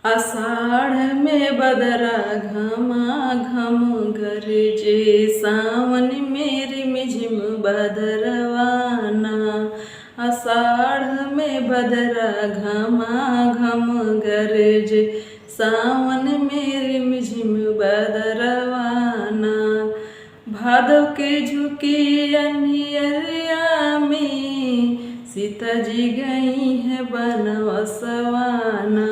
आषाढ़ में बदरा घमा घम गरजे, सावन में रिमझिम बदरवाना। आषाढ़ में बदरा घमा घम गरजे, सावन में रिमझिम बदरवाना। भादव के झुकी अनियरिया में, सीता जी गई है बनवसवाना।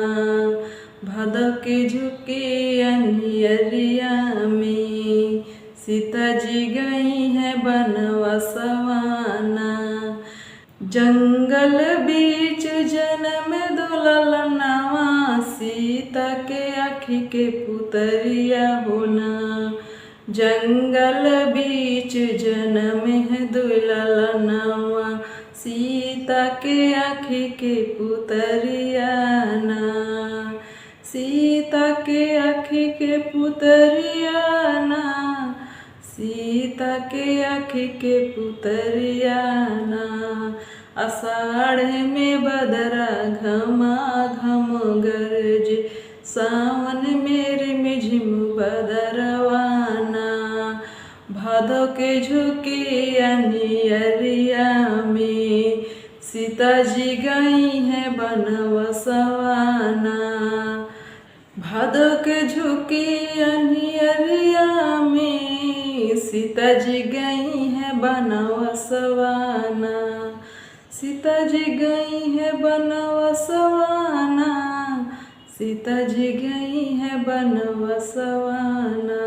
भादव के झुकी अनियरिया में, सीता जी गई है बनवसवाना। जंगल बीच जन्म दुललनवा, सीता के आँखी के पुतरिया होना। जंगल बीच जन्म है दुललनवा, सीता के आँखी के पुतरियाना। सीता के आँखी के पुतरियाना, सीता के आँखी के पुतरियाना। आषाढ़ में बदरा घमा घम गरजे, सावन में रिमझिम बदरवाना। भादव के झुकी अनियरिया में, सीता जी गई है बनवसवाना। भादव के झुकी अनियरिया में, सीता जी गई है बनवसवाना। सीता जी गई है बनवसवाना, सीता जी गई है बनवसवाना।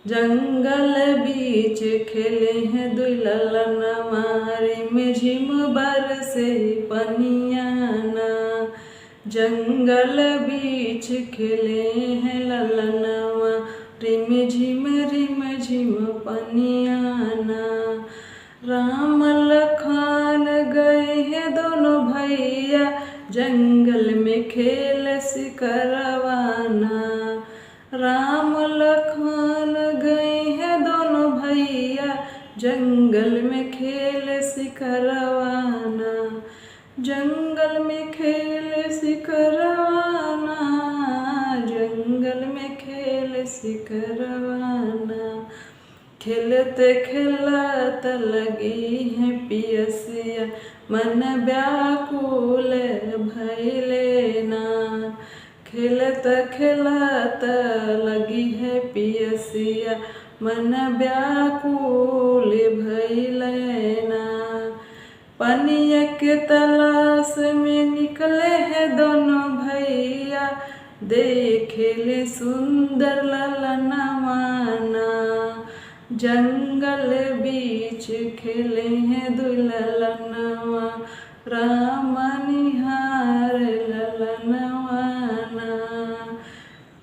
जंगल बीच खेले हैं दुललनवा, रिमझिम बरसे पनियाना। जंगल बीच खेले हैं ललनवा, रिमझिम रिमझिम पनियाना। राम लखन गए हैं दोनों भैया, जंगल में खेल सिकरवाना। राम लखन गए हैं दोनों भैया, जंगल में खेल सिकरवाना। जंगल में खेल सिकरवाना, जंगल में खेल सिकरवाना। खेलते खेलत लगी है पियसिया, मन व्याकुल भइले ना। खेलत खेलत लगी है पियसिया, मन व्याकुल भइले ना। पनिया के तलाश में निकले हैं दोनों भैया, देखेले सुंदर ललनवाना। जंगल बीच खेले हैं दुललनवा, राम निहार ललनवाना।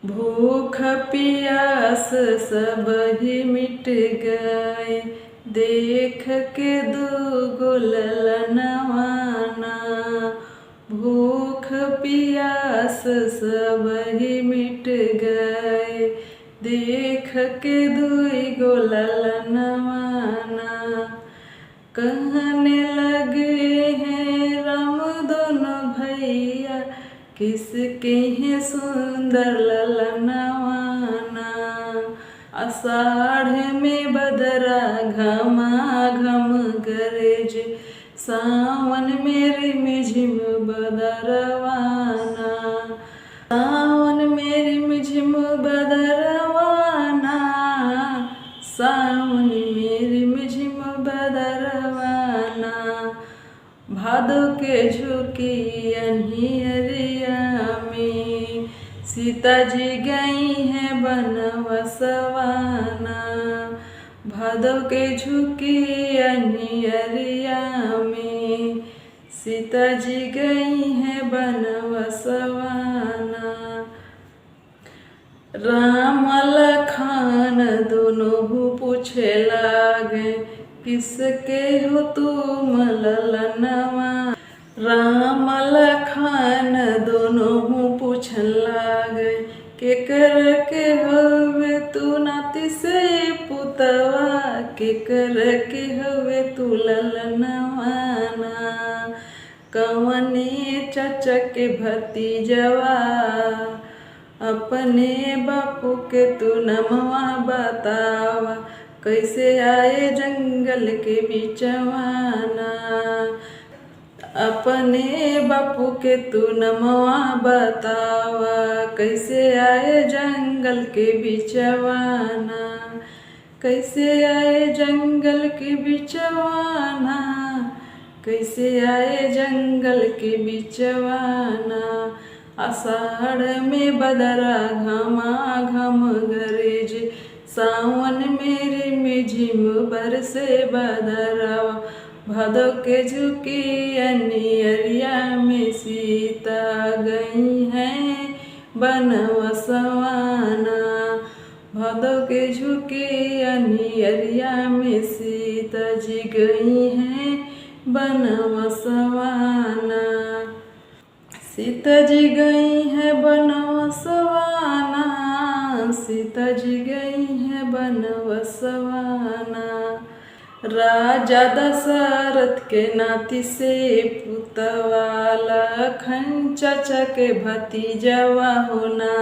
भूख पियास सब ही मिट गए, देख के दूगो ललनवाना। भूख पियास सब ही मिट गए, देख के दुगो ललनवाना। कहने लगे हैं राम दोनों भैया, किसके हैं सुंदर ललनवाना। आषाढ़ में बदरा घमा घम गरजे, सावन में रिमझिम बदरवाना। सावन में रिमझिम बदरवाना, सावन में रिमझिम बदरवाना। भादव के झुकी अनियरिया में, सीता जी गई है बनवसवाना। भादव के झुकी अनियरिया में, सीता जी गई है बनवसवाना। राम लखन दोनों पूछे लागे, किसके हो तुम ललनवा। राम लखन दोनों पूछ लागे, केकर के हवे तू नाती से पुतवा, केकर के हवे तू ललनवाना। कवने चाचा के भतीजवा अपने बापू के तू नमवा बतावा कैसे आए जंगल के बिचवाना। अपने बापू के तू नमवा बतावा कैसे आए जंगल के बिचवाना। कैसे आए जंगल के बिचवाना कैसे आए जंगल के बिचवाना। आषाढ़ में बदरा घमा घम गरजे सावन मेरे में झिम बरसे बदरावा। भादो के झुकी अनियरिया में सीता गई हैं बनवसवाना। भादो के झुकी अनियरिया में सीता जी गई हैं बनवसवाना। सीता जी गई है बनवसवाना सीता जी गई है बनवसवाना। राजा दशरथ के नाती से पुतवा लखन चाचा के भतीजवा होना।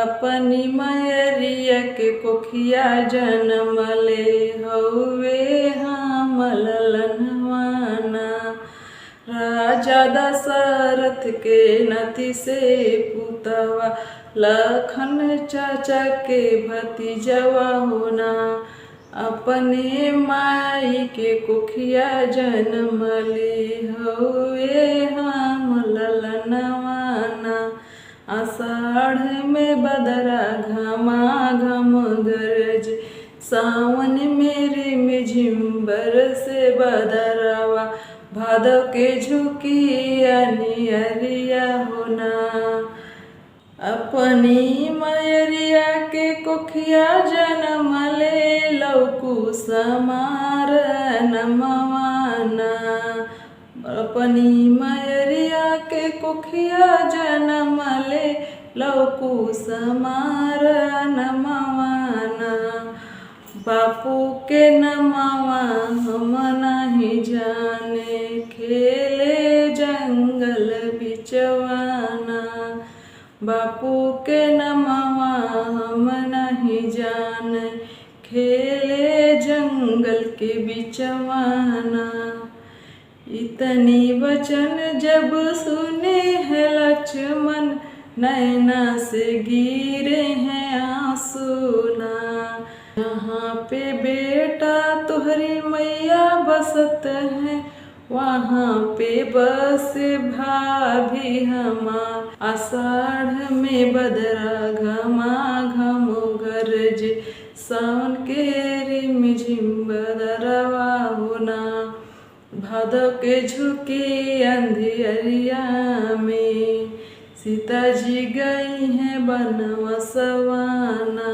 अपनी मैरिया के कोखिया जनमले हवे हम ललनवाना। राजा दशरथ के नाती से पुतवा लखन चाचा के भतीजवा होना। अपने माई के कोखिया जनमले हवे हम ललनवाना। आषाढ़ में बदरा घमा घम गरज सावन मेरे में झिम्बर से बदरावा। भादो के झुकी अनियरिया होना। अपनी मैरिया के कोखिया जनमले लौकू समार नमवाना। अपनी मैरिया के कोखिया जनमले लौकू समार नमवाना। बापू के नमवा हम नहीं जाने खेले जंगल बिचवाना। बापू के नमवा हम नहीं जाने खेले जंगल के बिचवाना। इतनी वचन जब सुने है लक्ष्मण नैना से गिरे हैं आंसूना। यहाँ पे बेटा तुहरी मैया बसत है वहाँ पे बस भाभी हमार। आषाढ़ में बदरा घमा घम गरज सावन के रिमझिम बदरवा होना। भादो के झुकी अंधियरिया में सीता जी गई हैं बनवसवाना।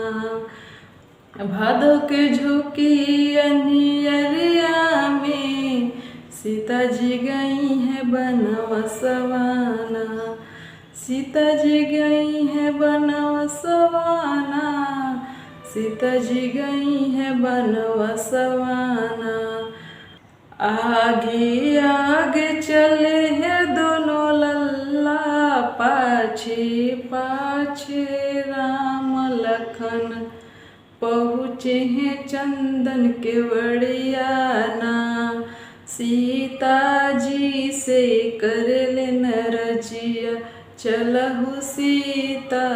भादो के झुकी अंधियरिया में सीता जी गई हैं बनवसवाना। सीता जी गई हैं बनवसवाना सीता जी गई हैं बनवसवाना। आगे आगे चले हैं दोनों लल्ला पाछे पाछे राम लखन। पहुँचे हैं चंदन के वड़ियाना। सीता जी से कर ले नरजिया चलहु सीता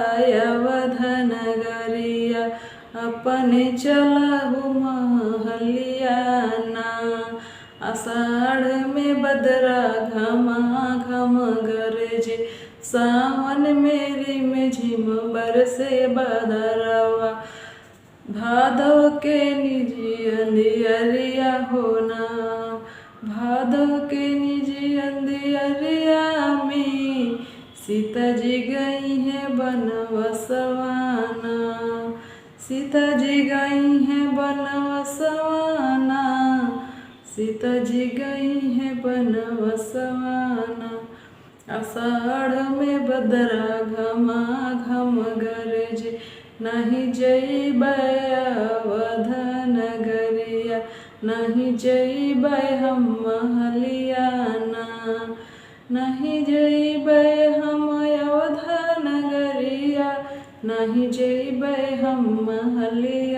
अवध नगरिया। अपने चलहु महलियाना। आषाढ़ में बदरा घमा घम गरजे सावन मेरे में झिम बरसे बदरवा। भादो के निजी अंधियरिया होना। भादो के निजी अंधियरिया में सीता जी गई हैं बनवसवाना। सीता जी गई हैं बनवसवाना सीता जी गई हैं बनवसवाना। आषाढ़ में बदरा घमा घम गरजे नहीं जइबै अवध नगरिया नहीं जइबै हम महलियाना। नहीं जइबै हम अयोध्या नगरिया, नहीं जइबै हम महलिया।